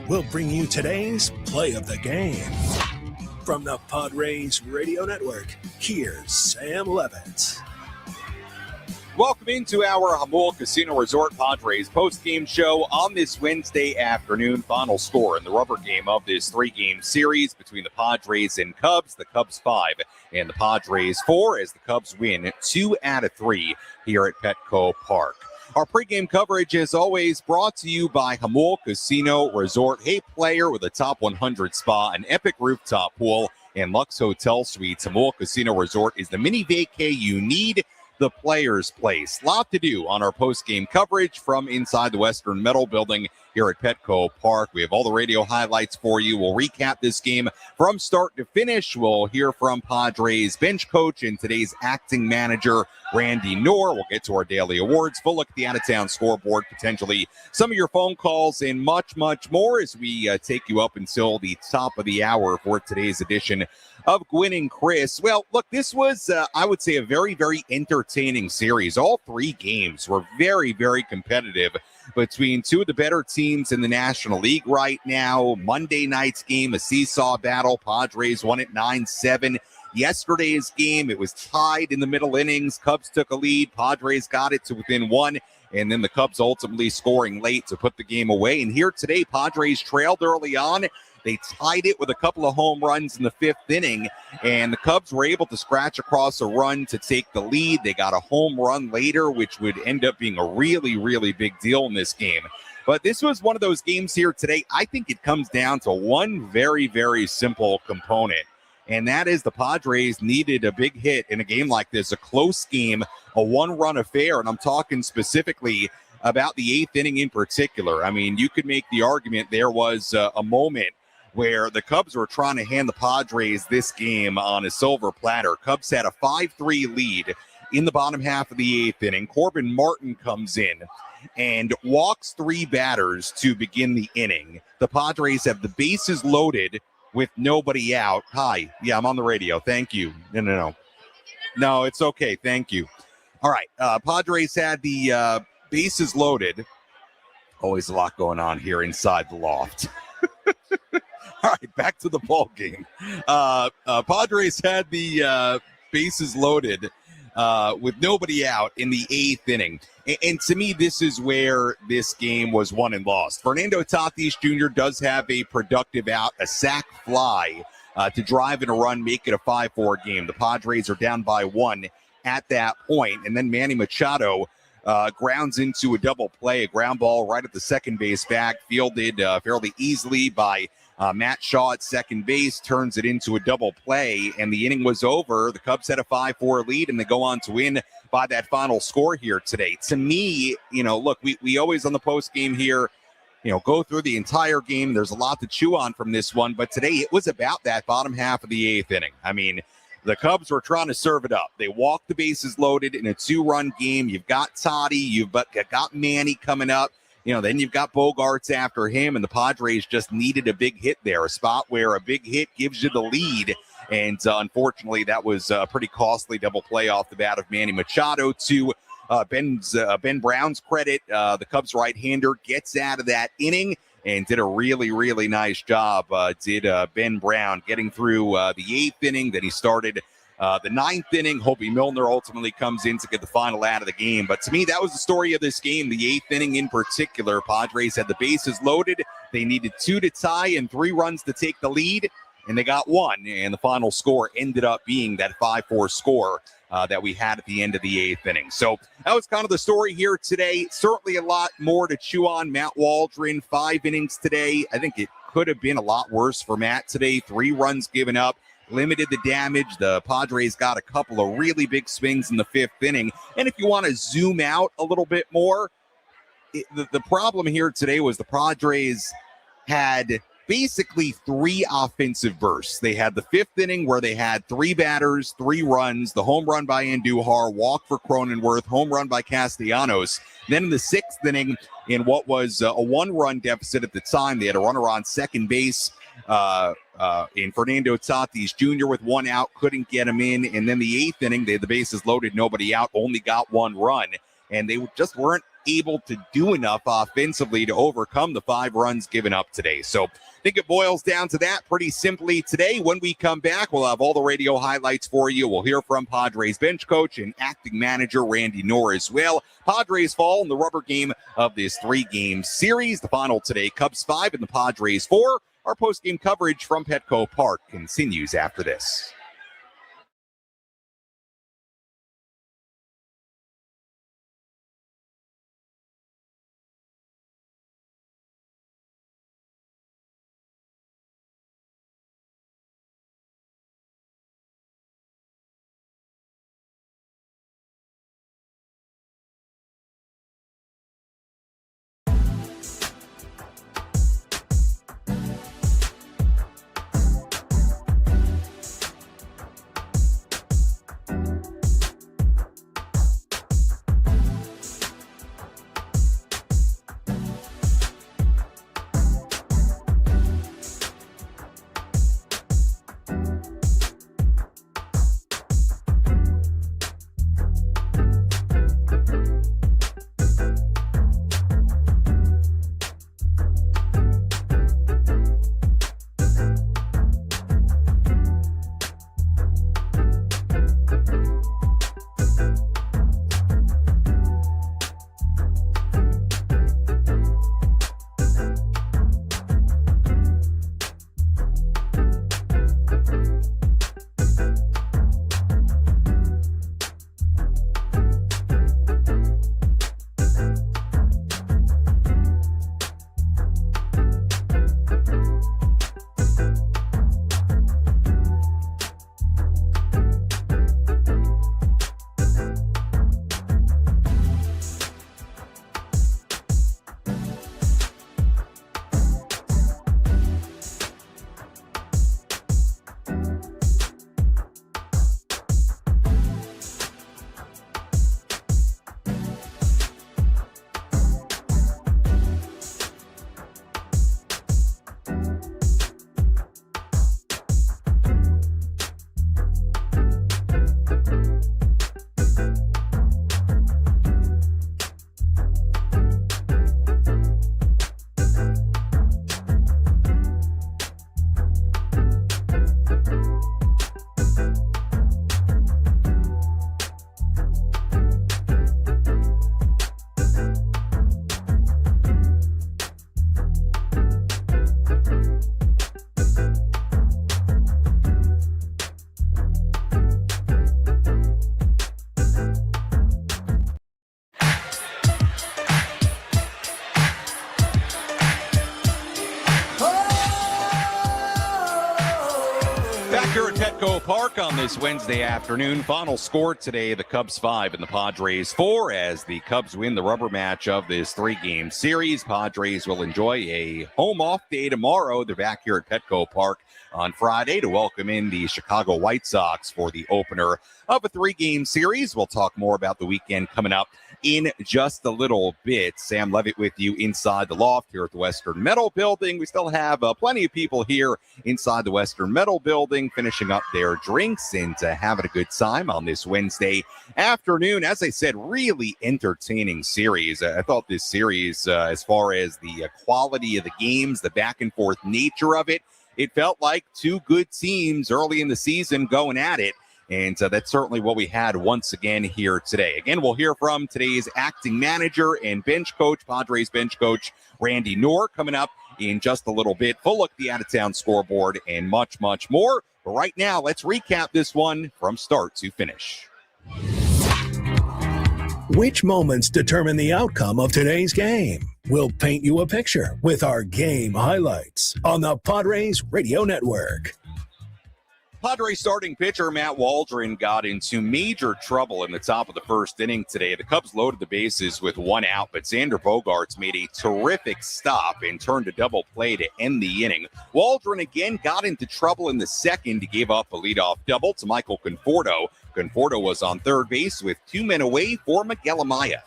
we'll bring you today's play of the game. From the Padres Radio Network, here's Sam Levitt. Welcome into our Jamul Casino Resort Padres post-game show on this Wednesday afternoon. Final score in the rubber game of this three-game series between the Padres and Cubs. The Cubs 5 and the Padres 4 as the Cubs win 2 out of 3 here at Petco Park. Our pregame coverage is always brought to you by Jamul Casino Resort. Hey, player with a top 100 spa, an epic rooftop pool, and Lux Hotel Suites. Jamul Casino Resort is the mini vacay you need. The Players Place. Lot to do on our post-game coverage from inside the Western Metal Building here at Petco Park. We have all the radio highlights for you. We'll recap this game from start to finish. We'll hear from Padres bench coach and today's acting manager, Randy Knorr. We'll get to our daily awards. We'll look at the out-of-town scoreboard, potentially some of your phone calls, and much, much more as we take you up until the top of the hour for today's edition of Gwynn and Chris. Well, look, this was, I would say, a very, very entertaining series. All three games were very, very competitive between two of the better teams in the National League right now. Monday night's game, a seesaw battle. Padres won it 9-7. Yesterday's game, it was tied in the middle innings. Cubs took a lead. Padres got it to within one. And then the Cubs ultimately scoring late to put the game away. And here today, Padres trailed early on. They tied it with a couple of home runs in the fifth inning, and the Cubs were able to scratch across a run to take the lead. They got a home run later, which would end up being a really, really big deal in this game. But this was one of those games here today. I think it comes down to one very, very simple component, and that is the Padres needed a big hit in a game like this, a close game, a one-run affair, and I'm talking specifically about the eighth inning in particular. I mean, you could make the argument there was a moment where the Cubs were trying to hand the Padres this game on a silver platter. Cubs had a 5-3 lead in the bottom half of the eighth inning. Corbin Martin comes in and walks three batters to begin the inning. The Padres have the bases loaded with nobody out. Hi. Yeah, I'm on the radio. Thank you. No, it's okay. Thank you. All right. Padres had the bases loaded. Always a lot going on here inside the loft. All right, back to the ball game. Padres had the bases loaded with nobody out in the eighth inning. And to me, this is where this game was won and lost. Fernando Tatis Jr. does have a productive out, a sac fly to drive in a run, make it a 5-4 game. The Padres are down by one at that point. And then Manny Machado grounds into a double play, a ground ball right at the second base bag, fielded fairly easily by Matt Shaw at second base, turns it into a double play, and the inning was over. The Cubs had a 5-4 lead, and they go on to win by that final score here today. To me, look, we always on the post game here, go through the entire game. There's a lot to chew on from this one, but today it was about that bottom half of the eighth inning. I mean, the Cubs were trying to serve it up. They walked the bases loaded in a two-run game. You've got Toddy, you've got Manny coming up. Then you've got Bogarts after him, and the Padres just needed a big hit there, a spot where a big hit gives you the lead. And unfortunately, that was a pretty costly double play off the bat of Manny Machado. To Ben Brown's credit, the Cubs right-hander gets out of that inning and did a really, really nice job, Ben Brown, getting through the eighth inning. Then he started the ninth inning. Hobie Milner ultimately comes in to get the final out of the game. But to me, that was the story of this game. The eighth inning in particular, Padres had the bases loaded. They needed 2 to tie and 3 runs to take the lead, and they got 1. And the final score ended up being that 5-4 score that we had at the end of the eighth inning. So that was kind of the story here today. Certainly a lot more to chew on. Matt Waldron, 5 innings today. I think it could have been a lot worse for Matt today. 3 runs given up. Limited the damage. The Padres got a couple of really big swings in the fifth inning. And if you want to zoom out a little bit more, the problem here today was the Padres had basically 3 offensive bursts. They had the fifth inning where they had 3 batters, 3 runs, the home run by Andujar, walk for Cronenworth, home run by Castellanos. Then in the sixth inning, in what was a 1-run deficit at the time, they had a runner on second base in Fernando Tatis Jr. with 1 out, couldn't get him in. And then the eighth inning, they had the bases loaded, nobody out, only got 1 run. And they just weren't able to do enough offensively to overcome the 5 runs given up today. So I think it boils down to that pretty simply today. When we come back, we'll have all the radio highlights for you. We'll hear from Padres bench coach and acting manager Randy Knorr as well. Padres fall in the rubber game of this 3-game series. The final today, Cubs 5 and the Padres 4. Our postgame coverage from Petco Park continues after this. Here at Petco Park on this Wednesday afternoon. Final score today, the Cubs 5 and the Padres 4 as the Cubs win the rubber match of this 3-game series. Padres will enjoy a home off day tomorrow. They're back here at Petco Park on Friday to welcome in the Chicago White Sox for the opener of a 3-game series. We'll talk more about the weekend coming up in just a little bit. Sam Levitt with you inside the loft here at the Western Metal Building. We still have plenty of people here inside the Western Metal Building finishing up their drinks and having a good time on this Wednesday afternoon. As I said, really entertaining series. I thought this series, as far as the quality of the games, the back and forth nature of it, it felt like two good teams early in the season going at it. And that's certainly what we had once again here today. Again, we'll hear from today's acting manager and bench coach, Padres bench coach, Randy Knorr, coming up in just a little bit. Full look at the out-of-town scoreboard and much, much more. But right now, let's recap this one from start to finish. Which moments determine the outcome of today's game? We'll paint you a picture with our game highlights on the Padres Radio Network. Padres starting pitcher Matt Waldron got into major trouble in the top of the first inning today. The Cubs loaded the bases with one out, but Xander Bogaerts made a terrific stop and turned a double play to end the inning. Waldron again got into trouble in the second. He gave up a leadoff double to Michael Conforto. Conforto was on third base with 2 men away for Miguel Amaya.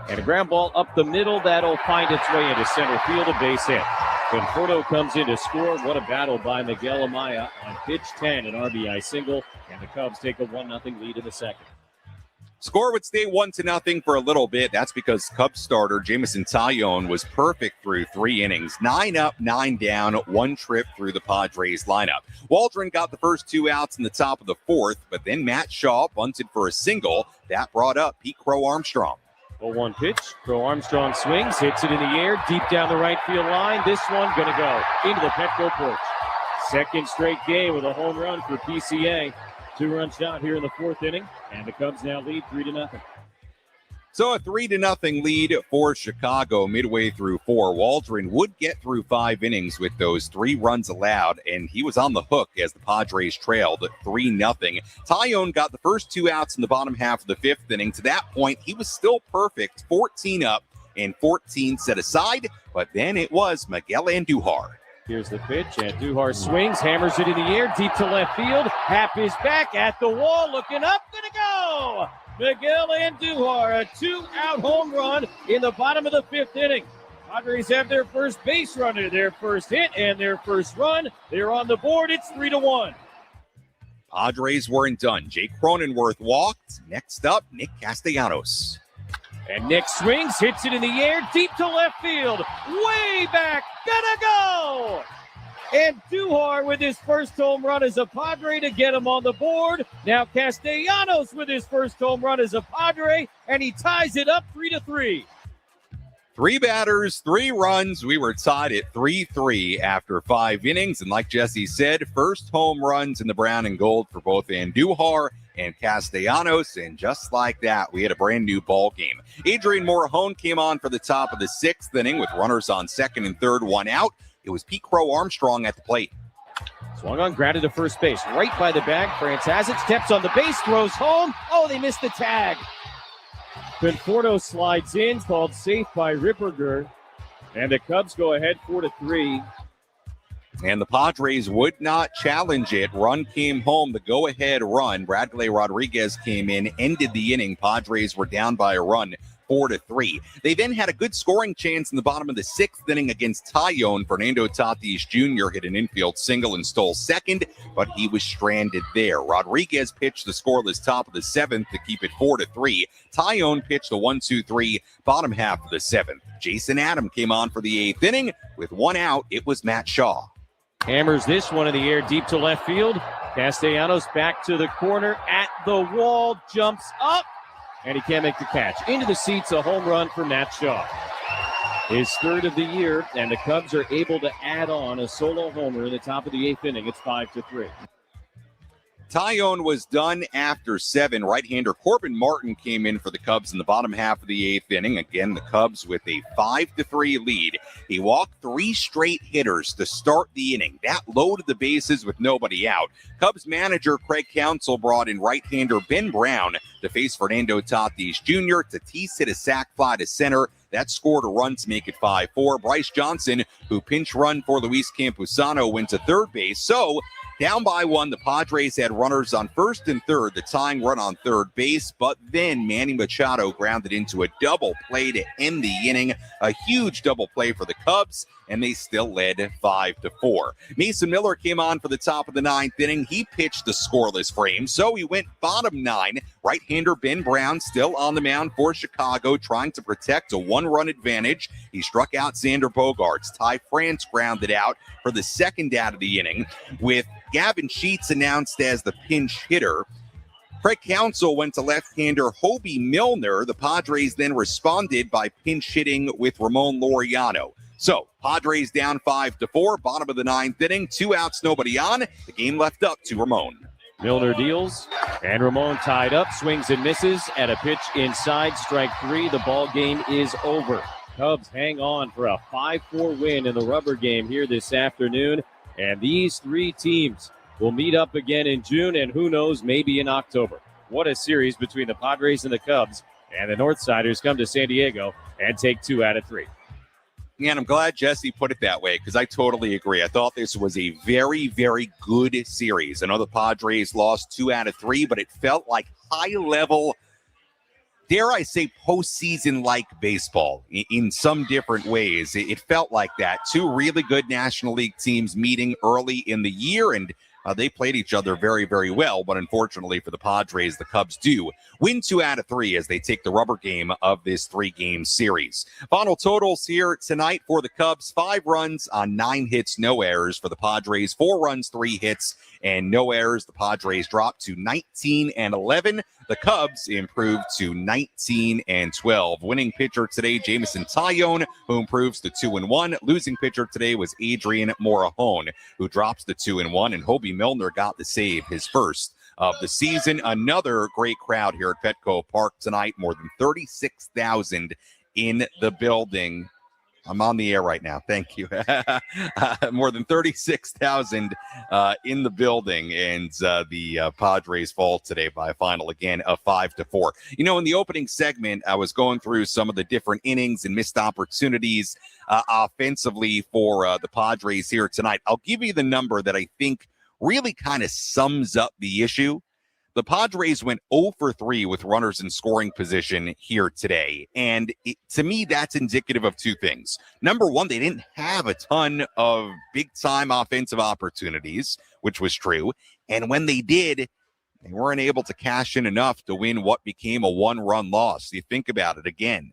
And a ground ball up the middle. That'll find its way into center field, a base hit. Conforto comes in to score. What a battle by Miguel Amaya on pitch 10, an RBI single, and the Cubs take a 1-0 lead in the second. Score would stay 1-0 for a little bit. That's because Cubs starter Jameson Taillon was perfect through 3 innings. 9 up, 9 down, 1 trip through the Padres lineup. Waldron got the first 2 outs in the top of the 4th, but then Matt Shaw bunted for a single. That brought up Pete Crow Armstrong. 0-1 pitch. Crow Armstrong swings, hits it in the air, deep down the right field line. This one going to go into the Petco porch. Second straight game with a home run for PCA. 2-run shot here in the 4th inning, and the Cubs now lead 3-0. So a 3-0 lead for Chicago midway through 4. Waldron would get through 5 innings with those 3 runs allowed, and he was on the hook as the Padres trailed 3-0. Taillon got the first 2 outs in the bottom half of the 5th inning. To that point, he was still perfect, 14 up and 14 set aside, but then it was Miguel Andujar. Here's the pitch, and Duhar swings, hammers it in the air, deep to left field. Happ is back at the wall, looking up, gonna go! Miguel Andujar, a 2-out home run in the bottom of the 5th inning. Padres have their first base runner, their first hit, and their first run. They're on the board, it's 3-1. Padres weren't done. Jake Cronenworth walked. Next up, Nick Castellanos. And Nick swings, hits it in the air, deep to left field, way back, gonna go! And Duhar with his first home run as a Padre to get him on the board. Now Castellanos with his first home run as a Padre, and he ties it up 3-3. 3 batters, 3 runs. We were tied at 3-3 after 5 innings. And like Jesse said, first home runs in the brown and gold for both Andujar and Castellanos, and just like that, we had a brand new ball game. Adrian Morejon came on for the top of the 6th inning with runners on 2nd and 3rd, 1 out. It was Pete Crow Armstrong at the plate. Swung on, grounded to first base, right by the bag. France has it, steps on the base, throws home. Oh, they missed the tag. Conforto slides in, called safe by Ripperger, and the Cubs go ahead 4-3. And the Padres would not challenge it. Run came home, the go-ahead run. Bradley Rodriguez came in, ended the inning. Padres were down by a run, 4-3. They then had a good scoring chance in the bottom of the 6th inning against Taillon. Fernando Tatis Jr. hit an infield single and stole second, but he was stranded there. Rodriguez pitched the scoreless top of the 7th to keep it 4-3. Taillon pitched the 1-2-3 bottom half of the 7th. Jason Adam came on for the 8th inning. With 1 out, it was Matt Shaw. Hammers this one in the air, deep to left field. Castellanos back to the corner, at the wall, jumps up, and he can't make the catch. Into the seats, a home run for Matt Shaw. His 3rd of the year, and the Cubs are able to add on a solo homer in the top of the 8th inning. It's 5-3. Taillon was done after 7. Right-hander Corbin Martin came in for the Cubs in the bottom half of the 8th inning. Again, the Cubs with a 5-3 lead. He walked 3 straight hitters to start the inning. That loaded the bases with nobody out. Cubs manager Craig Counsell brought in right-hander Ben Brown to face Fernando Tatis Jr. Tatis hit a sac fly to center. That scored a run to make it 5-4. Bryce Johnson, who pinch run for Luis Campusano, went to third base. So, down by 1, the Padres had runners on 1st and 3rd, the tying run on 3rd base, but then Manny Machado grounded into a double play to end the inning. A huge double play for the Cubs, and they still led 5-4. Mason Miller came on for the top of the 9th inning. He pitched the scoreless frame, so he went bottom 9. Right-hander Ben Brown still on the mound for Chicago, trying to protect a 1-run advantage. He struck out Xander Bogaerts. Ty France grounded out for the 2nd out of the inning, with Gavin Sheets announced as the pinch hitter. Craig Counsell went to left-hander Hobie Milner. The Padres then responded by pinch hitting with Ramon Laureano. So, Padres down 5-4, bottom of the 9th inning, 2 outs, nobody on. The game left up to Ramon. Milner deals, and Ramon tied up, swings and misses at a pitch inside, strike 3. The ball game is over. Cubs hang on for a 5-4 win in the rubber game here this afternoon. And these 3 teams will meet up again in June, and who knows, maybe in October. What a series between the Padres and the Cubs, and the Northsiders come to San Diego and take 2 out of 3. And I'm glad Jesse put it that way, because I totally agree. I thought this was a very, very good series. I know the Padres lost 2 out of 3, but it felt like high-level, dare I say, postseason-like baseball in some different ways. It felt like that. 2 really good National League teams meeting early in the year, and they played each other very, very well, but unfortunately for the Padres, the Cubs do win 2 out of 3 as they take the rubber game of this 3-game series. Final totals here tonight for the Cubs: 5 runs on 9 hits, no errors. For the Padres, 4 runs, 3 hits, and no errors. The Padres dropped to 19-11. The Cubs improved to 19-12. Winning pitcher today, Jameson Taillon, who improves to 2-1. Losing pitcher today was Adrian Morejon, who drops to 2-1. And Hobie Milner got the save, his first of the season. Another great crowd here at Petco Park tonight. More than 36,000 in the building. I'm on the air right now. Thank you. More than 36,000 in the building, and the Padres fall today by a final again of 5-4. You know, in the opening segment, I was going through some of the different innings and missed opportunities offensively for the Padres here tonight. I'll give you the number that I think really kind of sums up the issue. The Padres went 0 for 3 with runners in scoring position here today. And to me, that's indicative of 2 things. Number one, they didn't have a ton of big-time offensive opportunities, which was true. And when they did, they weren't able to cash in enough to win what became a 1-run loss. You think about it again.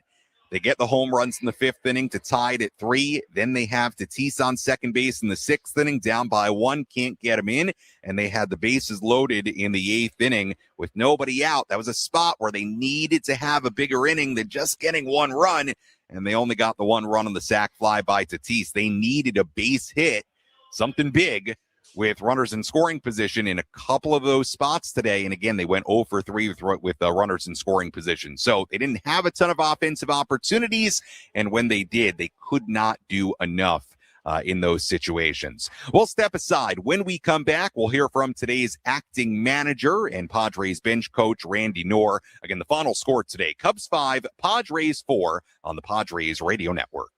They get the home runs in the 5th inning to tie it at 3. Then they have Tatis on second base in the 6th inning, down by 1, can't get him in. And they had the bases loaded in the 8th inning with nobody out. That was a spot where they needed to have a bigger inning than just getting 1 run. And they only got the 1 run on the sac fly by Tatis. They needed a base hit, something big, with runners in scoring position in a couple of those spots today. And again, they went 0 for 3 with runners in scoring position. So they didn't have a ton of offensive opportunities. And when they did, they could not do enough in those situations. We'll step aside. When we come back, we'll hear from today's acting manager and Padres bench coach, Randy Knorr. Again, the final score today, Cubs 5, Padres 4 on the Padres Radio Network.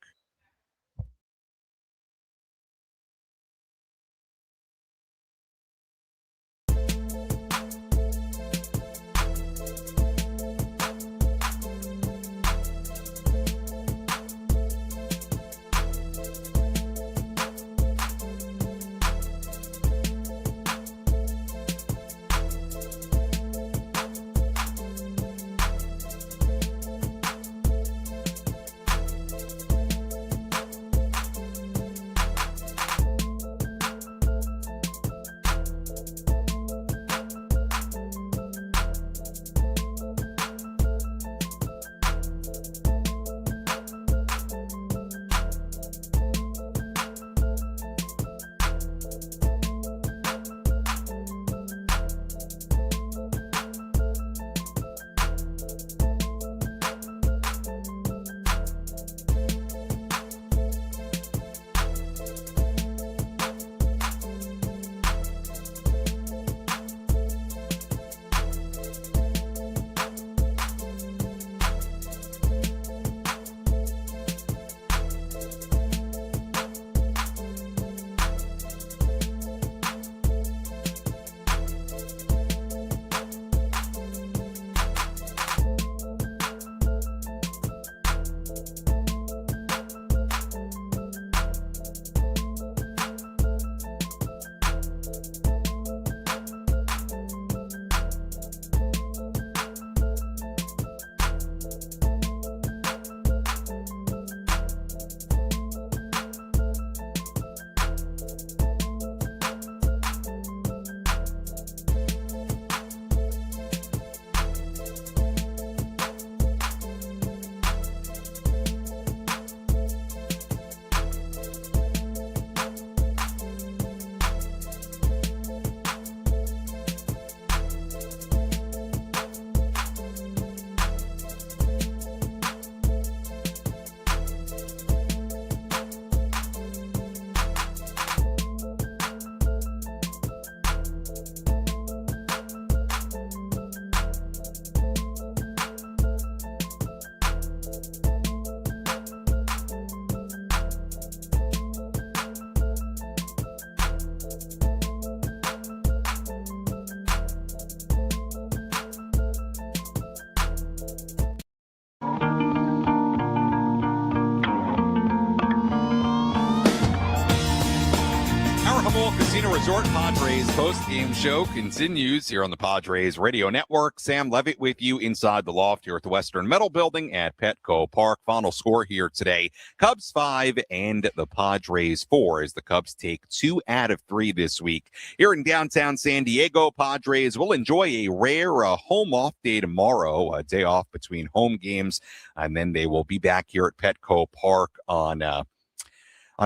Jamul Casino Resort Padres post-game show continues here on the Padres Radio Network. Sam Levitt with you inside the loft here at the Western Metal Building at Petco Park. Final score here today, Cubs 5 and the Padres 4 as the Cubs take 2 out of 3 this week. Here in downtown San Diego, Padres will enjoy a rare home off day tomorrow, a day off between home games, and then they will be back here at Petco Park on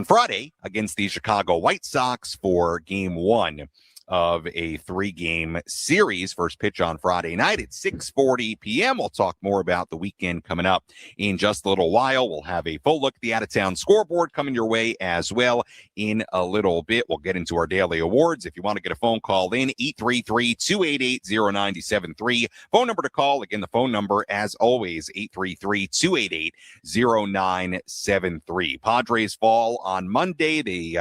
Friday against the Chicago White Sox for Game 1 of a 3-game series. First pitch on Friday night at 6:40 p.m. We'll talk more about the weekend coming up in just a little while. We'll have a full look at the out-of-town scoreboard coming your way as well in a little bit. We'll get into our daily awards. If you want to get a phone call in, 833-288-0973. Phone number to call. Again, the phone number, as always, 833-288-0973. Padres fall on Monday. They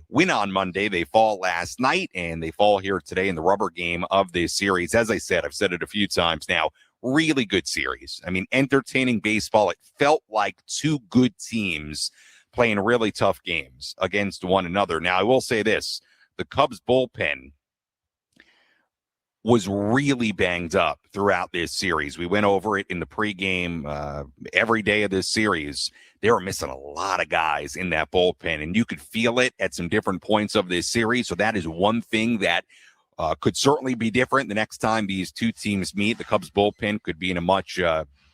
win on Monday. They fall last night, and they fall here today in the rubber game of this series. As I said, I've said it a few times now, really good series. I mean, entertaining baseball. It felt like two good teams playing really tough games against one another. Now, I will say this. The Cubs bullpen was really banged up throughout this series. We went over it in the pregame every day of this series. They were missing a lot of guys in that bullpen, and you could feel it at some different points of this series. So that is one thing that could certainly be different the next time these two teams meet. The Cubs bullpen could be in a much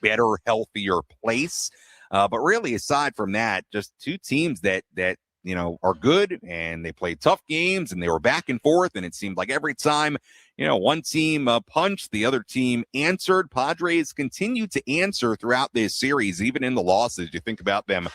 better, healthier place. But really, aside from that, just two teams that are good, and they played tough games, and they were back and forth, and it seemed like every time, one team punched, the other team answered. Padres continued to answer throughout this series, even in the losses. You think about them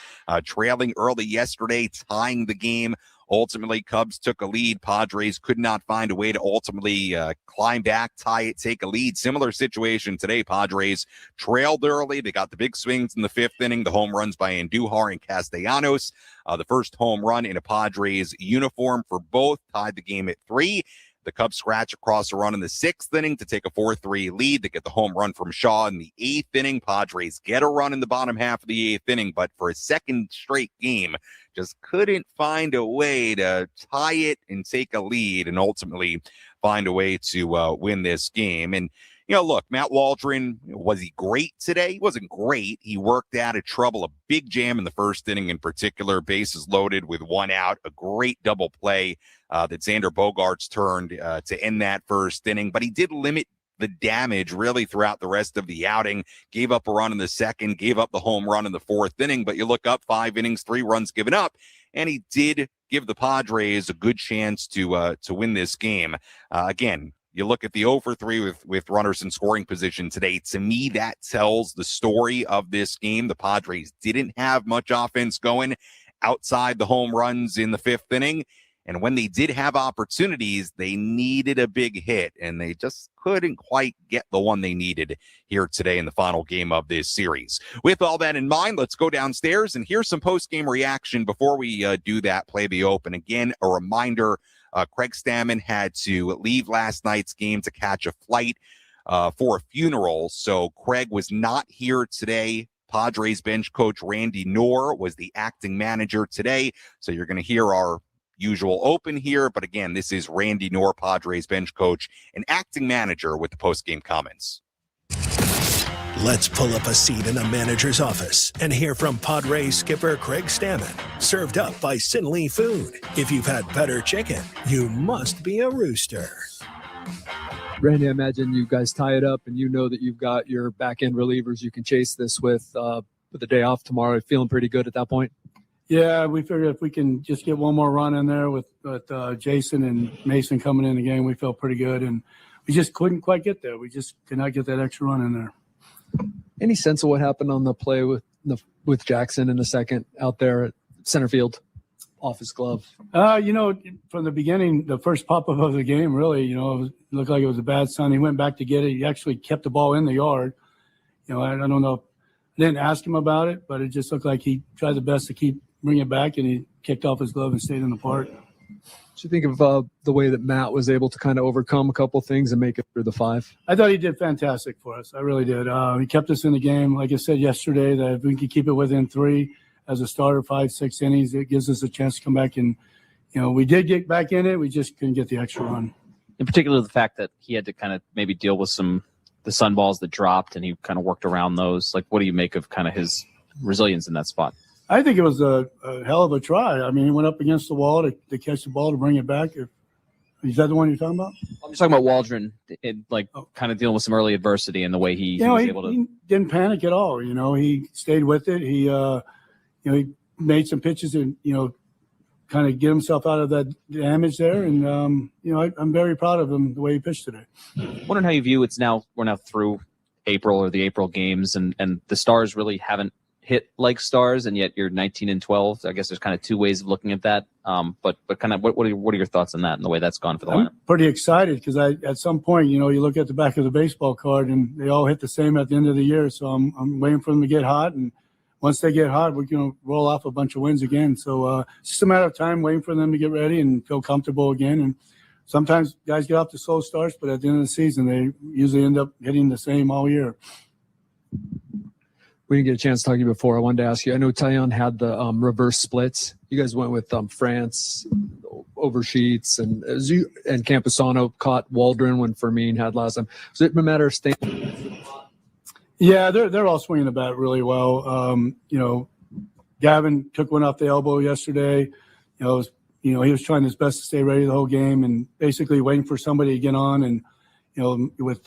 trailing early yesterday, tying the game. Ultimately, Cubs took a lead. Padres could not find a way to ultimately climb back, tie it, take a lead. Similar situation today. Padres trailed early. They got the big swings in the 5th inning, the home runs by Andujar and Castellanos. The first home run in a Padres uniform for both tied the game at 3. The Cubs scratch across a run in the 6th inning to take a 4-3 lead. They get the home run from Shaw in the 8th inning. Padres get a run in the bottom half of the 8th inning, but for a second straight game, just couldn't find a way to tie it and take a lead and ultimately find a way to win this game. And, look, Matt Waldron, was he great today? He wasn't great. He worked out of trouble, a big jam in the 1st inning in particular, bases loaded with 1 out, a great double play that Xander Bogaerts turned to end that 1st inning. But he did limit the damage really throughout the rest of the outing. Gave up a run in the 2nd, gave up the home run in the 4th inning, but you look up, 5 innings, 3 runs given up, and he did give the Padres a good chance to win this game. Again, you look at the 0-for-3 with runners in scoring position today. To me, that tells the story of this game. The Padres didn't have much offense going outside the home runs in the 5th inning. And when they did have opportunities, they needed a big hit, and they just couldn't quite get the one they needed here today in the final game of this series. With all that in mind, let's go downstairs and hear some post-game reaction before we do that, play the open. Again, a reminder, Craig Stammen had to leave last night's game to catch a flight for a funeral, so Craig was not here today. Padres bench coach Randy Knorr was the acting manager today, so you're going to hear our usual open here, but again, this is Randy Knorr, Padres bench coach and acting manager, with the post-game comments. Let's pull up a seat in the manager's office and hear from Padres skipper Craig Stammen, served up by Sinley Food. If you've had better chicken, you must be a rooster. Randy, I imagine you guys tie it up, and you know that you've got your back-end relievers you can chase this with the day off tomorrow. Feeling pretty good at that point? Yeah, we figured if we can just get one more run in there with Jason and Mason coming in the game, we felt pretty good. And we just couldn't quite get there. We just could not get that extra run in there. Any sense of what happened on the play with Jackson in the 2nd out there at center field, off his glove? From the beginning, the first pop-up of the game, really, it looked like it was a bad sign. He went back to get it. He actually kept the ball in the yard. I don't know. I didn't ask him about it, but it just looked like he tried the best to bring it back, and he kicked off his glove and stayed in the park. What do you think of the way that Matt was able to kind of overcome a couple things and make it through the 5? I thought he did fantastic for us. I really did. He kept us in the game. Like I said yesterday, that if we could keep it within 3 as a starter, 5-6 innings, it gives us a chance to come back and we did get back in it. We just couldn't get the extra run. In particular, the fact that he had to kind of maybe deal with the sun balls that dropped, and he kind of worked around those. Like, what do you make of kind of his resilience in that spot? I think it was a hell of a try. I mean, he went up against the wall to catch the ball to bring it back. Is that the one you're talking about? I'm just talking about Waldron, kind of dealing with some early adversity and the way he was able to. He didn't panic at all. He stayed with it. He made some pitches and kind of get himself out of that damage there. And I'm very proud of him the way he pitched today. Wondering how you view we're now through April or the April games, and the Stars really haven't hit like Stars, and yet you're 19-12. I guess there's kind of two ways of looking at that. But kind of what are your thoughts on that and the way that's gone for the lineup? I'm pretty excited because at some point, you look at the back of the baseball card and they all hit the same at the end of the year. So I'm waiting for them to get hot, and once they get hot, we're going to roll off a bunch of wins again. So it's just a matter of time waiting for them to get ready and feel comfortable again. And sometimes guys get off to slow starts, but at the end of the season, they usually end up hitting the same all year. We didn't get a chance to talk to you before. I wanted to ask you, I know Taillon had the reverse splits. You guys went with France over Sheets, and Campusano caught Waldron when Fermin had last time. Was it a matter of staying? Yeah, they're all swinging the bat really well. Gavin took one off the elbow yesterday. He was trying his best to stay ready the whole game and basically waiting for somebody to get on. And with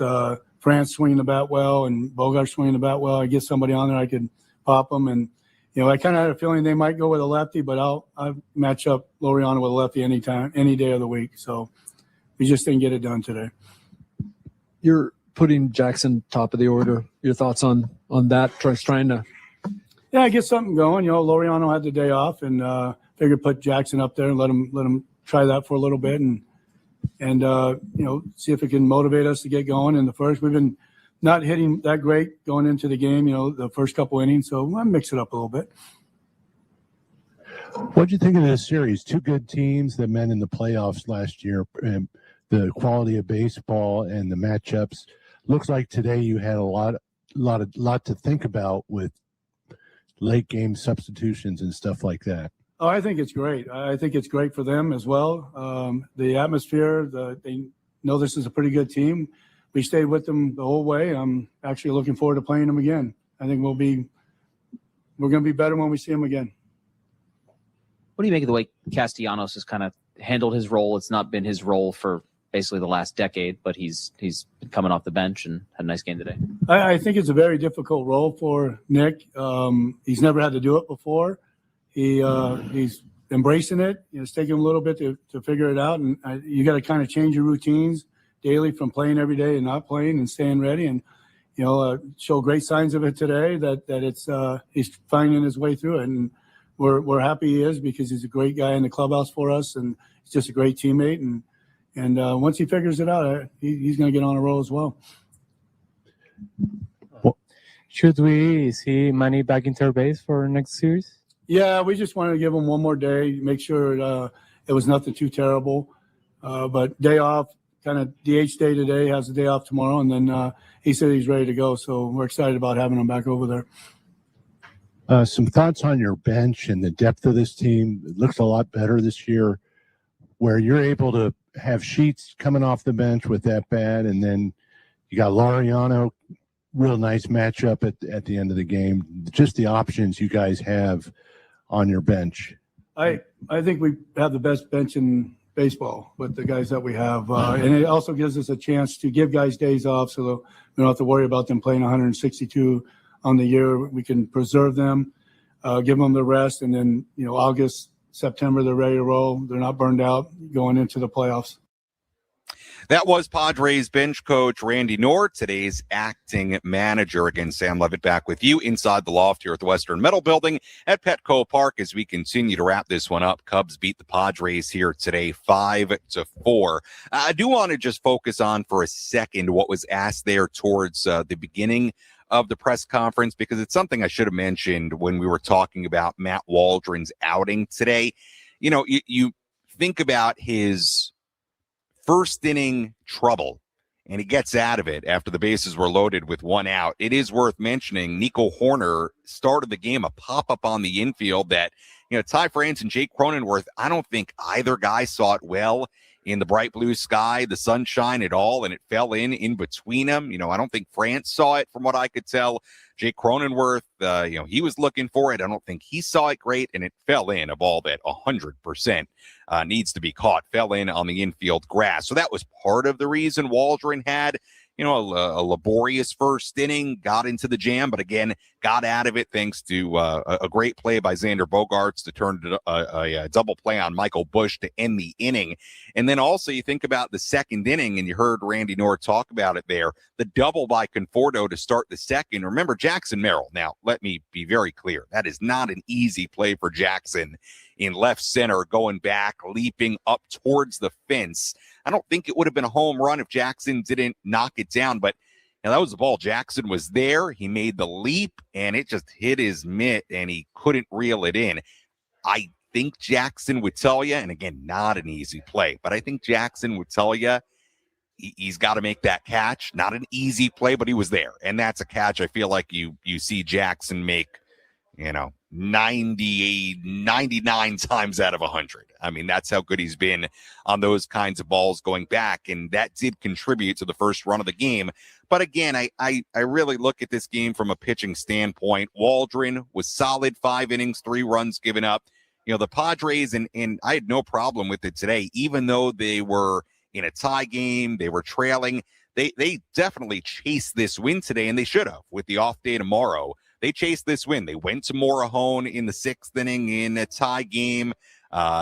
France swinging the bat well and Bogart swinging the bat well, I get somebody on there I could pop them. And I kind of had a feeling they might go with a lefty, but I'll match up Laureano with a lefty anytime, any day of the week. So we just didn't get it done today. You're putting Jackson top of the order. Your thoughts on that? Trying to get something going. Laureano had the day off, and figured put Jackson up there and let him try that for a little bit, and see if it can motivate us to get going in the first. We've been not hitting that great going into the game, the first couple innings, so I'll mix it up a little bit. What'd you think of this series? Two good teams that met in the playoffs last year, and the quality of baseball and the matchups. Looks like today you had a lot to think about with late game substitutions and stuff like that. Oh, I think it's great. I think it's great for them as well. The atmosphere, they know this is a pretty good team. We stayed with them the whole way. I'm actually looking forward to playing them again. I think we're going to be better when we see them again. What do you make of the way Castellanos has kind of handled his role? It's not been his role for basically the last decade, but he's been coming off the bench and had a nice game today. I think it's a very difficult role for Nick. He's never had to do it before. He's embracing it. It's taking him a little bit to figure it out, and you got to kind of change your routines daily from playing every day and not playing and staying ready. And show great signs of it today that it's he's finding his way through it, and we're happy he is because he's a great guy in the clubhouse for us, and he's just a great teammate. And once he figures it out, he's going to get on a roll as well. Should we see Manny back in third base for next series? Yeah, we just wanted to give him one more day, make sure it was nothing too terrible. But day off, kind of DH day today, has a day off tomorrow, and then he said he's ready to go. So we're excited about having him back over there. Some thoughts on your bench and the depth of this team. It looks a lot better this year, where you're able to have Sheets coming off the bench with that bat, and then you got Laureano, real nice matchup at the end of the game. Just the options you guys have on your bench. I think we have the best bench in baseball with the guys that we have, and it also gives us a chance to give guys days off, so we don't have to worry about them playing 162 on the year. We can preserve them, give them the rest, and then August, September, they're ready to roll. They're not burned out going into the playoffs. That was Padres bench coach Randy Knorr, today's acting manager. Again, Sam Levitt back with you inside the loft here at the Western Metal Building at Petco Park as we continue to wrap this one up. Cubs beat the Padres here today 5-4. I do want to just focus on for a second what was asked there towards the beginning of the press conference, because it's something I should have mentioned when we were talking about Matt Waldron's outing today. You think about his first inning trouble, and he gets out of it after the bases were loaded with one out. It is worth mentioning Nico Horner started the game, a pop-up on the infield that Ty France and Jake Cronenworth, I don't think either guy saw it well in the bright blue sky, the sunshine at all, and it fell in between them. I don't think France saw it from what I could tell. Jake Cronenworth, he was looking for it. I don't think he saw it great, and it fell in. A ball that 100% needs to be caught, fell in on the infield grass. So that was part of the reason Waldron had a laborious first inning, got into the jam, but again, got out of it thanks to a great play by Xander Bogaerts to turn a double play on Michael Busch to end the inning. And then also you think about the second inning, and you heard Randy Knorr talk about it there, the double by Conforto to start the second. Remember, Jackson Merrill. Now, let me be very clear. That is not an easy play for Jackson in left center, going back, leaping up towards the fence. I don't think it would have been a home run if Jackson didn't knock it down, but that was the ball. Jackson was there. He made the leap, and it just hit his mitt, and he couldn't reel it in. I think Jackson would tell you, and again, not an easy play, but I think Jackson would tell you he's got to make that catch. Not an easy play, but he was there, and that's a catch I feel like you see Jackson make, 99 times out of 100. I mean, that's how good he's been on those kinds of balls going back, and that did contribute to the first run of the game. But again, I really look at this game from a pitching standpoint. Waldron was solid, 5 innings, 3 runs given up. The Padres, and I had no problem with it today, even though they were in a tie game, they were trailing. They definitely chased this win today, and they should have with the off day tomorrow. They chased this win. They went to Morahone in the 6th inning in a tie game.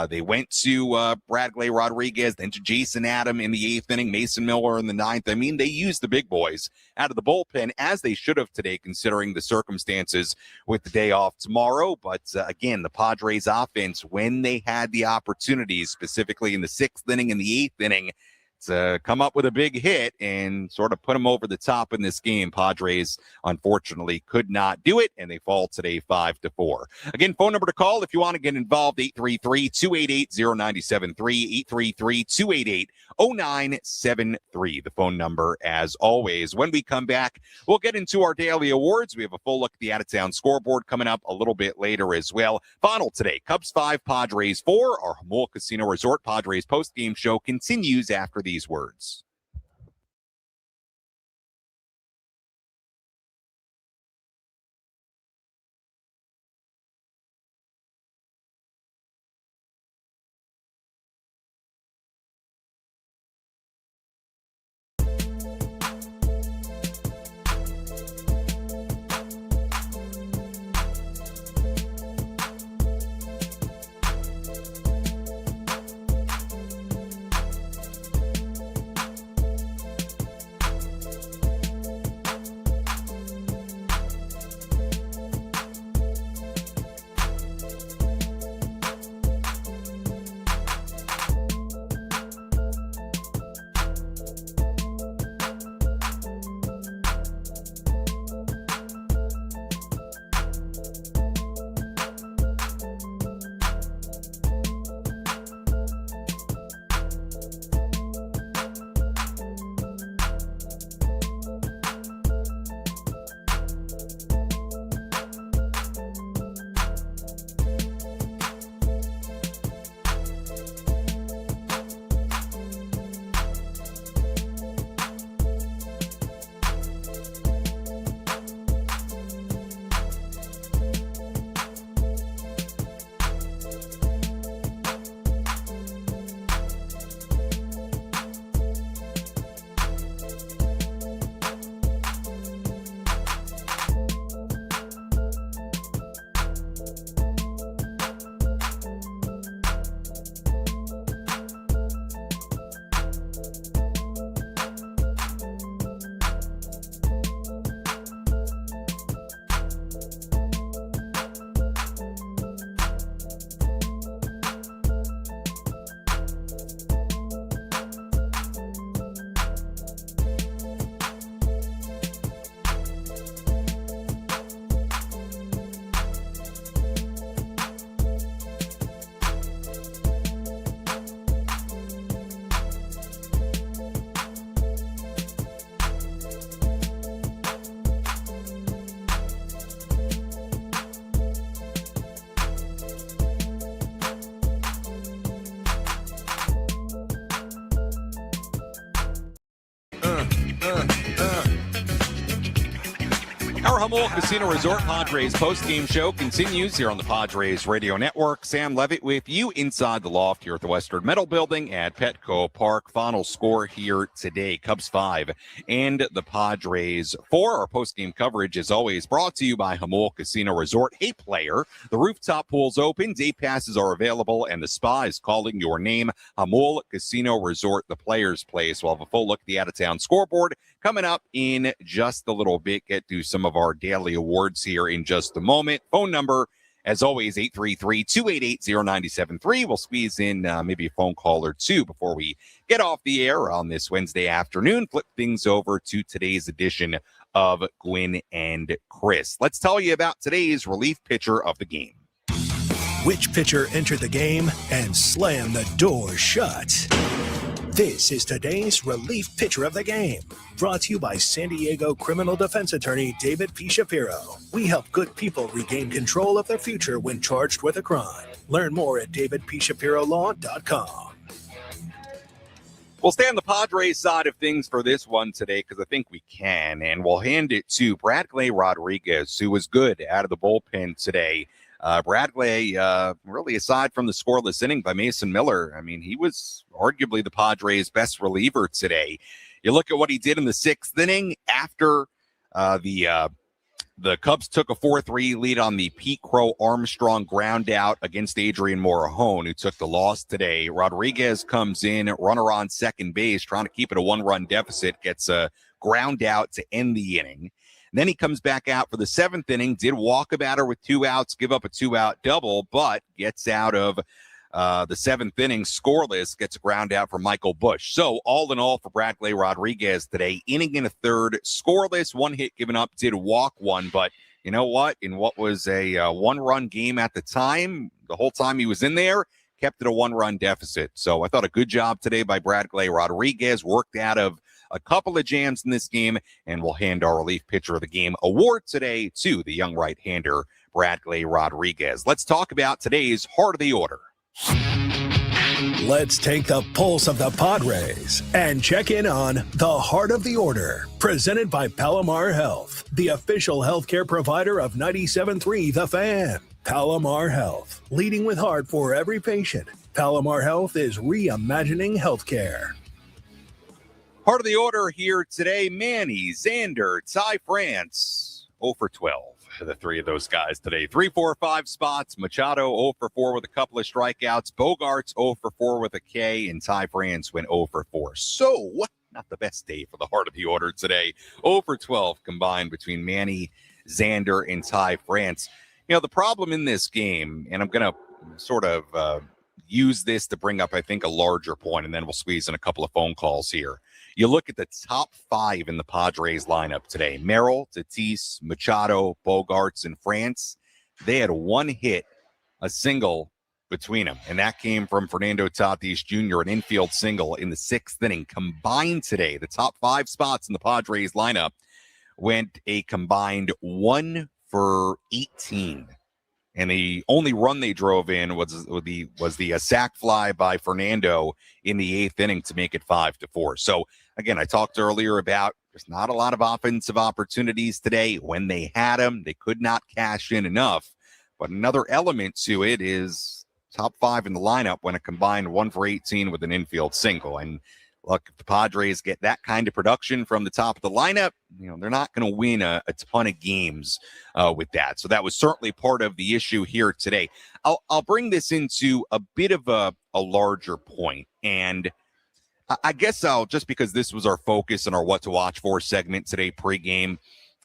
They went to Bradley Rodriguez, then to Jason Adam in the 8th inning, Mason Miller in the 9th. I mean, they used the big boys out of the bullpen, as they should have today, considering the circumstances with the day off tomorrow. But again, the Padres offense, when they had the opportunities, specifically in the 6th inning and the 8th inning, to come up with a big hit and sort of put them over the top in this game. Padres, unfortunately, could not do it, and they fall today 5-4. Again, phone number to call if you want to get involved, 833-288-0973, 833-288-0973, the phone number as always. When we come back, we'll get into our daily awards. We have a full look at the out-of-town scoreboard coming up a little bit later as well. Final today, Cubs 5, Padres 4. Our Jamul Casino Resort Padres postgame show continues after these words. Jamul Casino Resort Padres postgame show continues here on the Padres Radio Network. Sam Levitt with you inside the loft here at the Western Metal Building at Petco Park. Final score here today, Cubs 5 and the Padres 4. Our postgame coverage, as always, brought to you by Jamul Casino Resort. Hey, player, the rooftop pool's open, day passes are available, and the spa is calling your name. Jamul Casino Resort, the player's place. We'll have a full look at the out-of-town scoreboard coming up in just a little bit. Get to some of our daily awards here in just a moment. Phone number, as always, 833-288-0973. We'll squeeze in maybe a phone call or two before we get off the air on this Wednesday afternoon. Flip things over to today's edition of Gwynn and Chris. Let's tell you about today's relief pitcher of the game. Which pitcher entered the game and slammed the door shut? This is today's relief pitcher of the game, brought to you by San Diego criminal defense attorney David P. Shapiro. We help good people regain control of their future when charged with a crime. Learn more at davidpshapirolaw.com. We'll stay on the Padres side of things for this one today because I think we can, and we'll hand it to Bradley Rodriguez, who was good out of the bullpen today. Bradley, really, aside from the scoreless inning by Mason Miller, I mean, he was arguably the Padres' best reliever today. You look at what he did in the sixth inning after the Cubs took a 4-3 lead on the Pete Crow Armstrong ground out against Adrian Morajón, who took the loss today. Rodriguez comes in, runner on second base, trying to keep it a one-run deficit, gets a ground out to end the inning. And then he comes back out for the seventh inning, did walk a batter with 2 outs, give up a 2-out double, but gets out of the seventh inning scoreless, gets a ground out from Michael Busch. So all in all for Bradley Rodriguez today, inning and a third, scoreless, 1 hit given up, did walk 1, but you know what? In what was a one-run game at the time, the whole time he was in there, kept it a 1-run deficit. So I thought a good job today by Bradley Rodriguez, worked out of a couple of jams in this game, and we'll hand our relief pitcher of the game award today to the young right-hander, Bradley Rodriguez. Let's talk about today's heart of the order. Let's take the pulse of the Padres and check in on the heart of the order. Presented by Palomar Health, the official healthcare provider of 97.3 The Fan. Palomar Health, leading with heart for every patient. Palomar Health is reimagining healthcare. Part of the order here today, Manny, Xander, Ty France, 0 for 12. The three of those guys today. 3, 4, 5 spots. Machado 0 for 4 with a couple of strikeouts. Bogarts 0 for 4 with a K. And Ty France went 0 for 4. So, not the best day for the heart of the order today. 0 for 12 combined between Manny, Xander, and Ty France. You know, the problem in this game, and I'm going to sort of use this to bring up, I think, a larger point, and then we'll squeeze in a couple of phone calls here. You look at the top 5 in the Padres lineup today. Merrill, Tatis, Machado, Bogarts, and France. They had 1 hit, a single between them, and that came from Fernando Tatis Jr., an infield single in the 6th inning. Combined today, the top 5 spots in the Padres lineup went a combined 1 for 18. And the only run they drove in was the sac fly by Fernando in the 8th inning to make it 5-4. So again, I talked earlier about there's not a lot of offensive opportunities today. When they had them, they could not cash in enough. But another element to it is top 5 in the lineup when a combined 1 for 18 with an infield single. And look, if the Padres get that kind of production from the top of the lineup, you know, they're not going to win a ton of games with that. So that was certainly part of the issue here today. I'll bring this into a bit of a larger point. And I guess just because this was our focus and our what to watch for segment today pregame,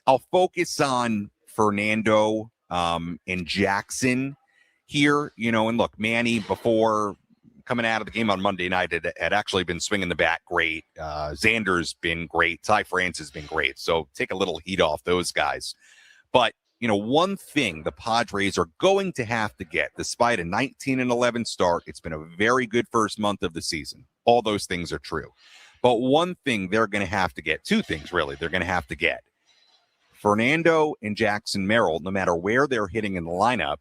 I'll focus on Fernando and Jackson here. You know, and look, Manny before coming out of the game on Monday night had actually been swinging the bat great. Xander's been great. Ty France has been great. So take a little heat off those guys. But, you know, one thing the Padres are going to have to get, despite a 19-11 start, it's been a very good first month of the season. All those things are true. But one thing they're going to have to get, 2 things really, they're going to have to get. Fernando and Jackson Merrill, no matter where they're hitting in the lineup,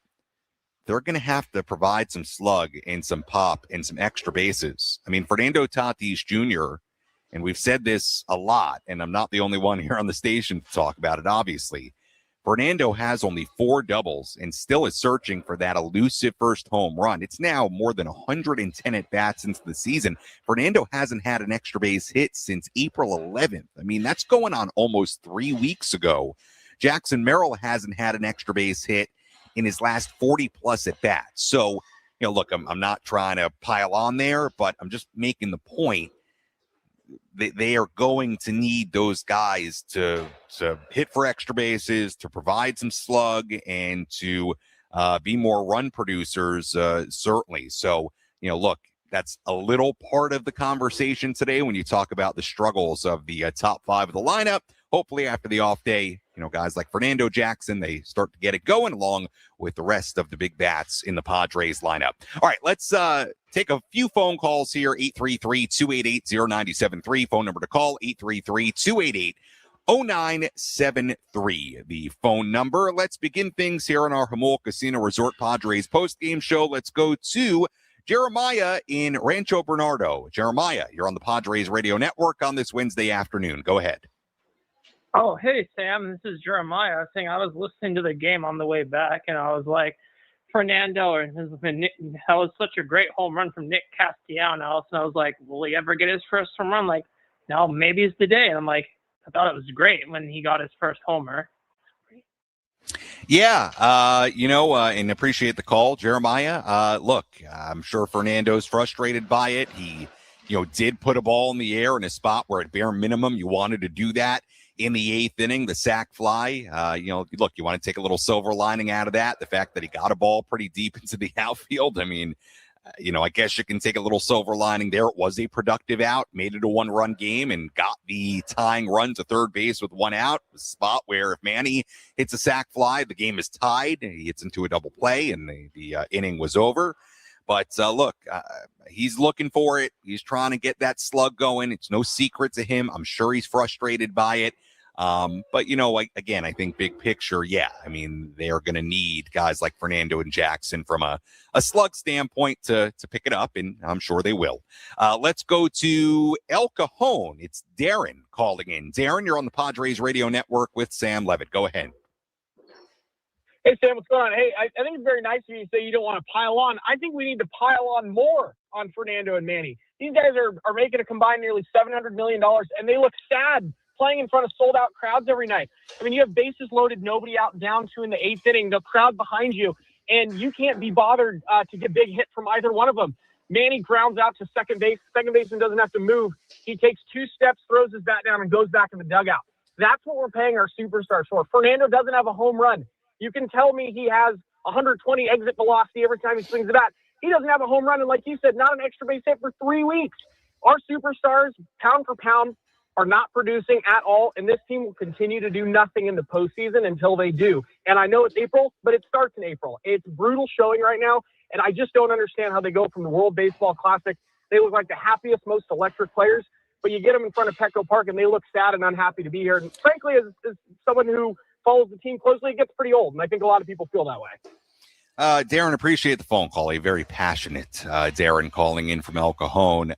they're going to have to provide some slug and some pop and some extra bases. I mean, Fernando Tatis Jr., and we've said this a lot, and I'm not the only one here on the station to talk about it, obviously. Fernando has only 4 doubles and still is searching for that elusive first home run. It's now more than 110 at-bats into the season. Fernando hasn't had an extra base hit since April 11th. I mean, that's going on almost 3 weeks ago. Jackson Merrill hasn't had an extra base hit in his last 40-plus at-bats. So, look, I'm not trying to pile on there, but I'm just making the point. They are going to need those guys to hit for extra bases, to provide some slug, and to be more run producers, certainly. So, look, that's a little part of the conversation today when you talk about the struggles of the top 5 of the lineup. Hopefully after the off day, guys like Fernando Jackson, they start to get it going along with the rest of the big bats in the Padres lineup. All right, let's take a few phone calls here. 833-288-0973. Phone number to call, 833-288-0973. The phone number. Let's begin things here on our Jamul Casino Resort Padres postgame show. Let's go to Jeremiah in Rancho Bernardo. Jeremiah, you're on the Padres Radio Network on this Wednesday afternoon. Go ahead. Oh, hey, Sam, this is Jeremiah. I was listening to the game on the way back, and I was like, Fernando, that was such a great home run from Nick Castellanos. And I was like, will he ever get his first home run? Like, no, maybe it's the day. And I'm like, I thought it was great when he got his first homer. Yeah, and appreciate the call, Jeremiah. Look, I'm sure Fernando's frustrated by it. He, did put a ball in the air in a spot where at bare minimum you wanted to do that. In the 8th inning, the sac fly, look, you want to take a little silver lining out of that. The fact that he got a ball pretty deep into the outfield. I mean, I guess you can take a little silver lining there. It was a productive out, made it a 1-run game, and got the tying run to third base with 1 out. A spot where if Manny hits a sac fly, the game is tied. He hits into a double play, and the inning was over. But look, he's looking for it. He's trying to get that slug going. It's no secret to him. I'm sure he's frustrated by it. But, again, I think big picture, yeah, I mean, they are going to need guys like Fernando and Jackson from a slug standpoint to pick it up, and I'm sure they will. Let's go to El Cajon. It's Darren calling in. Darren, you're on the Padres Radio Network with Sam Levitt. Go ahead. Hey, Sam, what's going on? Hey, I think it's very nice of you to say you don't want to pile on. I think we need to pile on more on Fernando and Manny. These guys are making a combined nearly $700 million, and they look sad playing in front of sold-out crowds every night. I mean, you have bases loaded, nobody out, down 2 in the 8th inning, the crowd behind you, and you can't be bothered to get big hit from either one of them. Manny grounds out to second base. Second baseman doesn't have to move. He takes 2 steps, throws his bat down, and goes back in the dugout. That's what we're paying our superstars for. Fernando doesn't have a home run. You can tell me he has 120 exit velocity every time he swings the bat. He doesn't have a home run, and like you said, not an extra base hit for 3 weeks. Our superstars, pound for pound, are not producing at all, and this team will continue to do nothing in the postseason until they do. And I know it's April, but it starts in April. It's brutal showing right now, and I just don't understand how they go from the World Baseball Classic. They look like the happiest, most electric players, but you get them in front of Petco Park, and they look sad and unhappy to be here. And frankly, as someone who follows the team closely, it gets pretty old, and I think a lot of people feel that way. Darren, appreciate the phone call. A very passionate Darren calling in from El Cajon.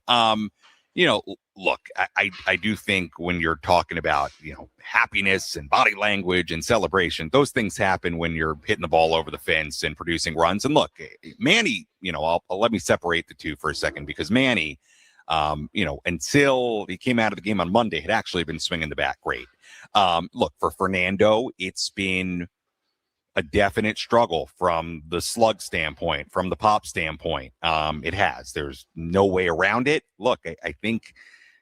Look, I do think when you're talking about, happiness and body language and celebration, those things happen when you're hitting the ball over the fence and producing runs. And look, Manny, I'll let me separate the two for a second, because Manny, until he came out of the game on Monday, had actually been swinging the bat great. Look, for Fernando, it's been a definite struggle from the slug standpoint, from the pop standpoint. It has. There's no way around it. Look, I think,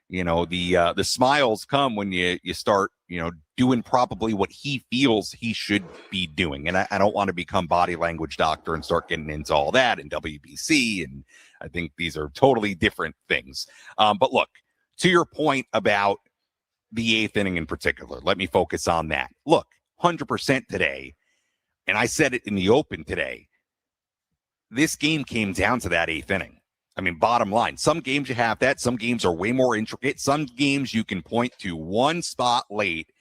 the smiles come when you start, doing probably what he feels he should be doing. And I don't want to become body language doctor and start getting into all that and WBC. And I think these are totally different things. But look, to your point about the 8th inning in particular, let me focus on that. Look, 100% today. And I said it in the open today. This game came down to that 8th inning. I mean, bottom line, some games you have that. Some games are way more intricate. Some games you can point to one spot late,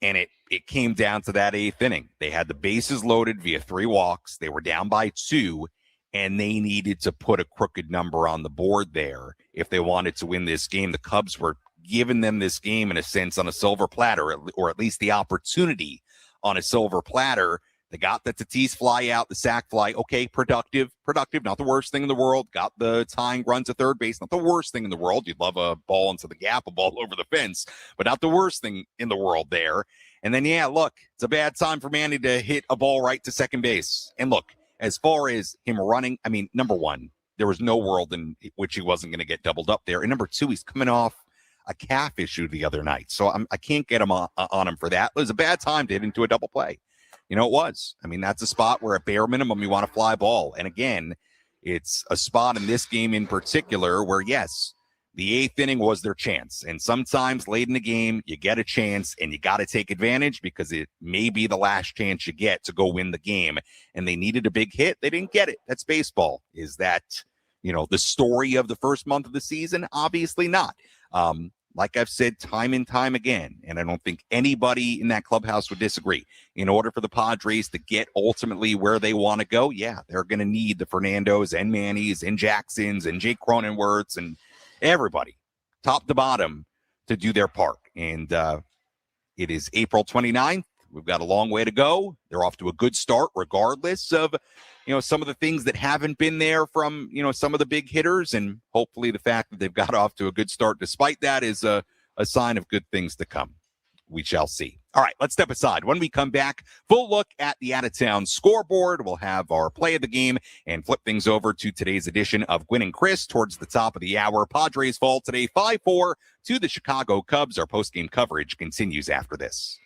and it came down to that 8th inning. They had the bases loaded via 3 walks. They were down by 2, and they needed to put a crooked number on the board there if they wanted to win this game. The Cubs were giving them this game, in a sense, on a silver platter, or at least the opportunity on a silver platter. They got the Tatis fly out, the sac fly. Okay, productive, not the worst thing in the world. Got the tying run to third base, not the worst thing in the world. You'd love a ball into the gap, a ball over the fence, but not the worst thing in the world there. And then, yeah, look, it's a bad time for Manny to hit a ball right to second base. And look, as far as him running, I mean, number one, there was no world in which he wasn't going to get doubled up there. And number two, he's coming off a calf issue the other night. So I can't get him on him for that. It was a bad time to hit into a double play. You know, it was. I mean, that's a spot where at bare minimum you want to fly ball. And again, it's a spot in this game in particular where, yes, the eighth inning was their chance. And sometimes late in the game, you get a chance and you got to take advantage because it may be the last chance you get to go win the game. And they needed a big hit. They didn't get it. That's baseball. Is that, you know, the story of the first month of the season? Obviously not. Like I've said time and time again, and I don't think anybody in that clubhouse would disagree, in order for the Padres to get ultimately where they want to go, yeah, they're going to need the Fernandos and Mannys and Jacksons and Jake Cronenworths and everybody, top to bottom, to do their part. And it is April 29th. We've got a long way to go. They're off to a good start, regardless of, you know, some of the things that haven't been there from, you know, some of the big hitters. And hopefully the fact that they've got off to a good start despite that is a sign of good things to come. We shall see. All right, let's step aside. When we come back, full look at the out-of-town scoreboard. We'll have our play of the game and flip things over to today's edition of Gwynn and Chris towards the top of the hour. Padres fall today 5-4 to the Chicago Cubs. Our postgame coverage continues after this.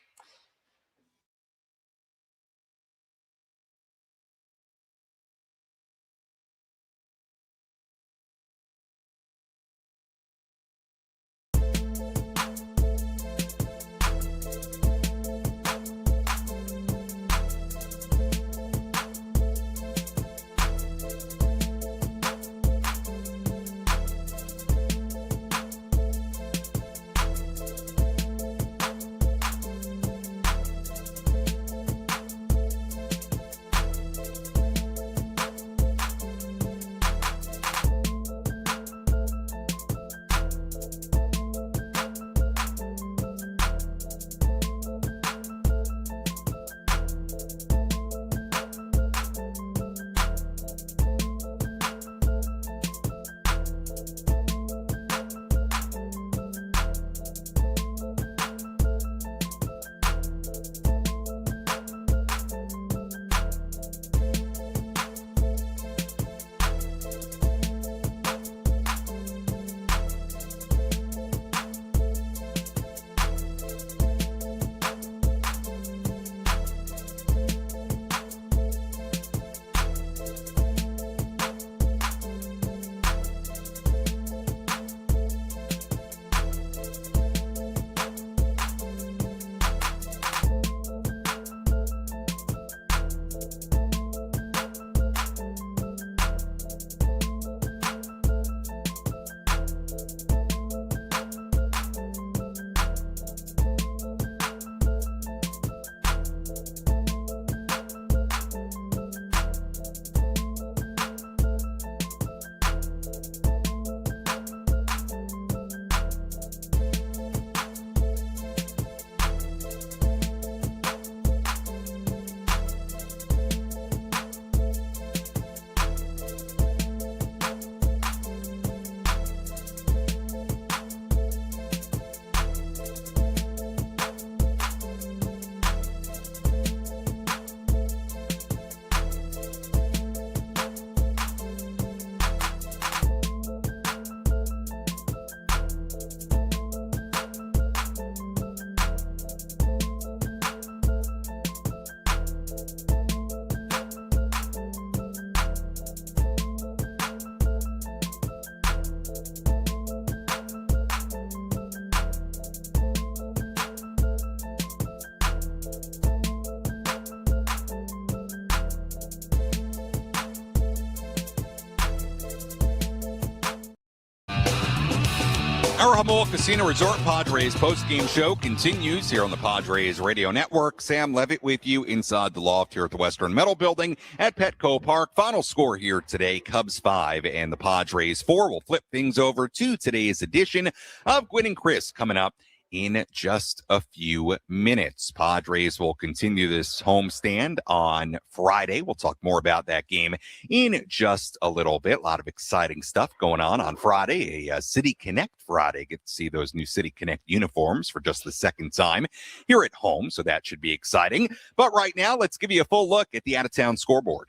Our Jamul Casino Resort Padres postgame show continues here on the Padres Radio Network. Sam Levitt with you inside the loft here at the Western Metal Building at Petco Park. Final score here today, Cubs 5 and the Padres 4. We'll flip things over to today's edition of Gwynn and Chris coming up in just a few minutes. Padres will continue this homestand on Friday. We'll talk more about that game in just a little bit. A lot of exciting stuff going on Friday, a City Connect Friday. Get to see those new City Connect uniforms for just the second time here at home, so that should be exciting. But right now, let's give you a full look at the out-of-town scoreboard.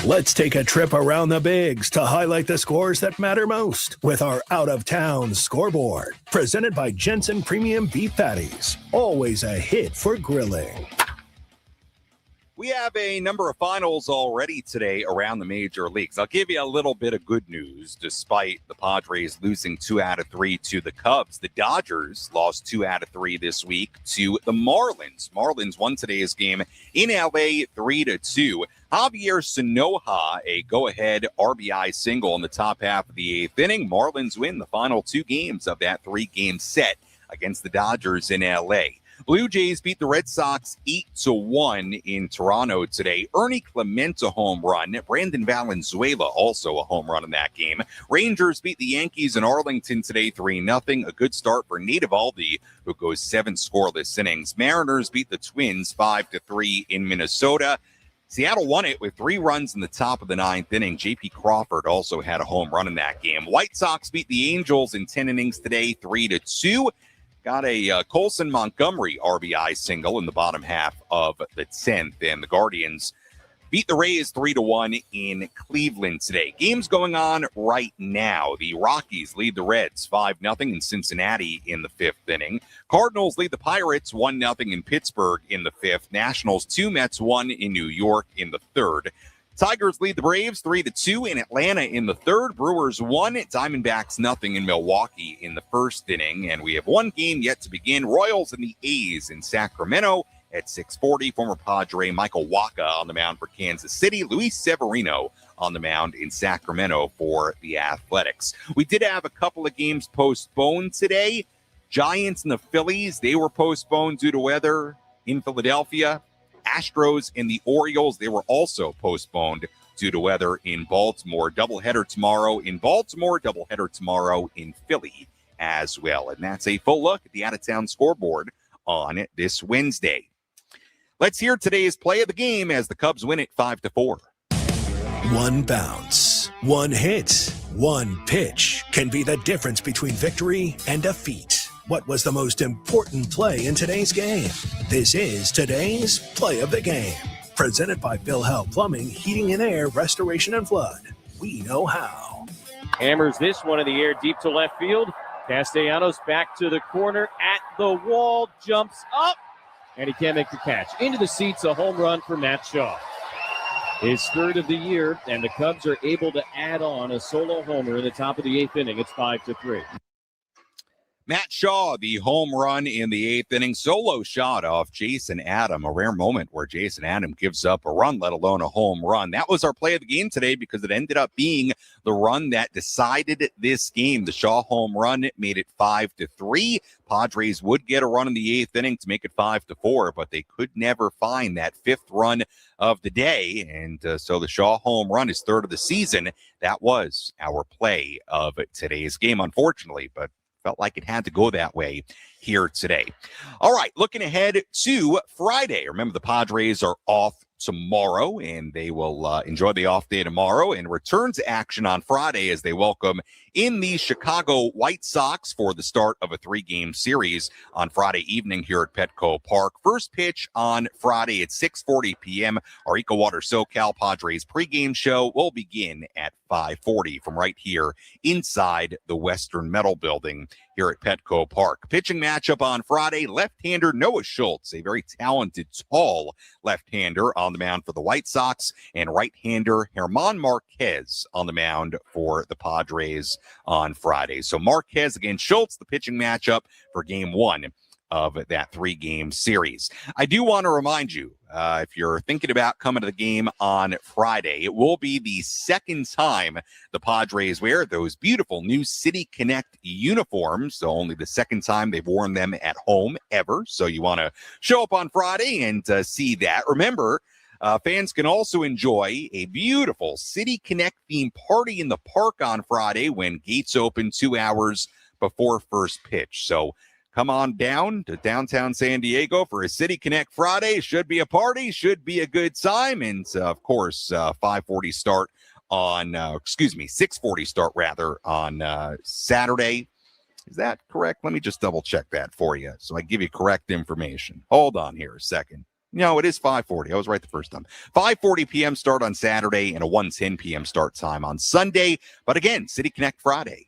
Let's take a trip around the bigs to highlight the scores that matter most with our out-of-town scoreboard. Presented by Jensen Premium Beef Patties. Always a hit for grilling. We have a number of finals already today around the major leagues. I'll give you a little bit of good news. Despite the Padres losing 2 out of 3 to the Cubs, the Dodgers lost 2 out of 3 this week to the Marlins. Marlins won today's game in LA 3-2. Javier Sanoja, a go-ahead RBI single in the top half of the 8th inning. Marlins win the final 2 games of that 3-game set against the Dodgers in LA. Blue Jays beat the Red Sox 8-1 in Toronto today. Ernie Clement a home run. Brandon Valenzuela also a home run in that game. Rangers beat the Yankees in Arlington today 3-0. A good start for Nate Eovaldi, who goes 7 scoreless innings. Mariners beat the Twins 5-3 in Minnesota. Seattle won it with 3 runs in the top of the 9th inning. J.P. Crawford also had a home run in that game. White Sox beat the Angels in 10 innings today 3-2. Got a Colson Montgomery RBI single in the bottom half of the 10th. And the Guardians beat the Rays 3-1 in Cleveland today. Games going on right now. The Rockies lead the Reds 5-0 in Cincinnati in the 5th inning. Cardinals lead the Pirates 1-0 in Pittsburgh in the 5th. Nationals 2, Mets 1 in New York in the 3rd. Tigers lead the Braves 3-2 in Atlanta in the 3rd. Brewers 1, Diamondbacks 0 in Milwaukee in the 1st inning. And we have one game yet to begin. Royals and the A's in Sacramento at 6:40. Former Padre Michael Wacha on the mound for Kansas City. Luis Severino on the mound in Sacramento for the Athletics. We did have a couple of games postponed today. Giants and the Phillies, they were postponed due to weather in Philadelphia. Astros and the Orioles, they were also postponed due to weather in Baltimore. Doubleheader tomorrow in Baltimore, doubleheader tomorrow in Philly as well. And that's a full look at the out-of-town scoreboard on this Wednesday. Let's hear today's play of the game as the Cubs win it 5-4. One bounce, one hit, one pitch can be the difference between victory and defeat. What was the most important play in today's game? This is today's play of the game. Presented by Bill Howe Plumbing, Heating and Air, Restoration and Flood. We know how. Hammers this one in the air deep to left field. Castellanos back to the corner at the wall, jumps up, and he can't make the catch. Into the seats, a home run for Matt Shaw. His 3rd of the year, and the Cubs are able to add on a solo homer in the top of the 8th inning. It's 5-3. Matt Shaw, the home run in the 8th inning, solo shot off Jason Adam, a rare moment where Jason Adam gives up a run, let alone a home run. That was our play of the game today because it ended up being the run that decided this game. The Shaw home run made it 5-3. Padres would get a run in the 8th inning to make it 5-4, but they could never find that 5th run of the day. And so the Shaw home run is 3rd of the season. That was our play of today's game, unfortunately, but felt like it had to go that way here today. All right, looking ahead to Friday. Remember, the Padres are off tomorrow, and they will enjoy the off day tomorrow and return to action on Friday as they welcome in the Chicago White Sox for the start of a 3-game series on Friday evening here at Petco Park. First pitch on Friday at 6:40 p.m. Our EcoWater SoCal Padres pregame show will begin at 5:40 from right here inside the Western Metal Building here at Petco Park. Pitching matchup on Friday, left-hander Noah Schultz, a very talented, tall left-hander on the mound for the White Sox, and right-hander German Marquez on the mound for the Padres on Friday. So Marquez against Schultz, the pitching matchup for game 1 of that 3-game series. I do want to remind you, if you're thinking about coming to the game on Friday, it will be the second time the Padres wear those beautiful new City Connect uniforms. So only the second time they've worn them at home ever. So you want to show up on Friday and see that. Remember, Fans can also enjoy a beautiful City Connect themed party in the park on Friday when gates open 2 hours before first pitch. So come on down to downtown San Diego for a City Connect Friday. Should be a party, should be a good time. And of course, 5:40 start on, 6:40 start rather on Saturday. Is that correct? Let me just double check that for you so I give you correct information. Hold on here a second. No, it is 5:40. I was right the first time. 5:40 p.m. start on Saturday and a 1:10 p.m. start time on Sunday. But again, City Connect Friday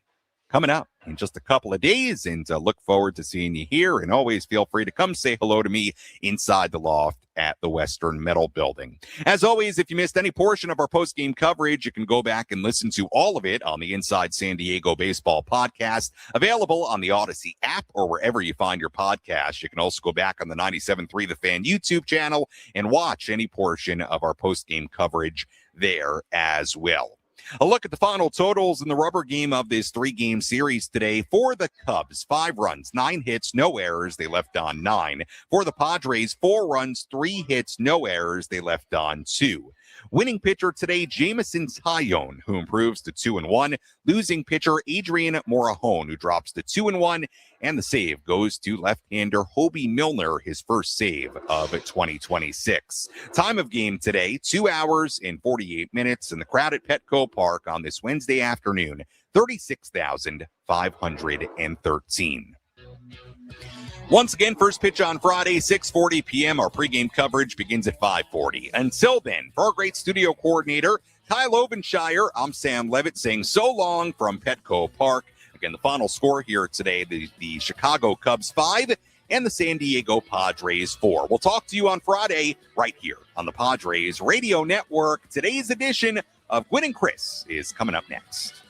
coming up in just a couple of days, and look forward to seeing you here. And always feel free to come say hello to me inside the loft at the Western Metal Building. As always, if you missed any portion of our post-game coverage, you can go back and listen to all of it on the Inside San Diego Baseball podcast, available on the Odyssey app or wherever you find your podcast. You can also go back on the 97.3 The Fan YouTube channel and watch any portion of our post-game coverage there as well. A look at the final totals in the rubber game of this 3-game series today. For the Cubs, 5 runs, 9 hits, no errors. They left on 9. For the Padres, 4 runs, 3 hits, no errors. They left on 2. Winning pitcher today, Jamison Tyone, who improves to 2-1. Losing pitcher, Adrian Morahone, who drops to 2-1. And the save goes to left-hander Hobie Milner, his first save of 2026. Time of game today, 2 hours and 48 minutes in the crowd at Petco Park on this Wednesday afternoon, 36,513. Once again, first pitch on Friday, 6:40 p.m. Our pregame coverage begins at 5:40. Until then, for our great studio coordinator, Kyle Ovenshire, I'm Sam Levitt saying so long from Petco Park. Again, the final score here today, the Chicago Cubs 5 and the San Diego Padres 4. We'll talk to you on Friday right here on the Padres Radio Network. Today's edition of Gwynn and Chris is coming up next.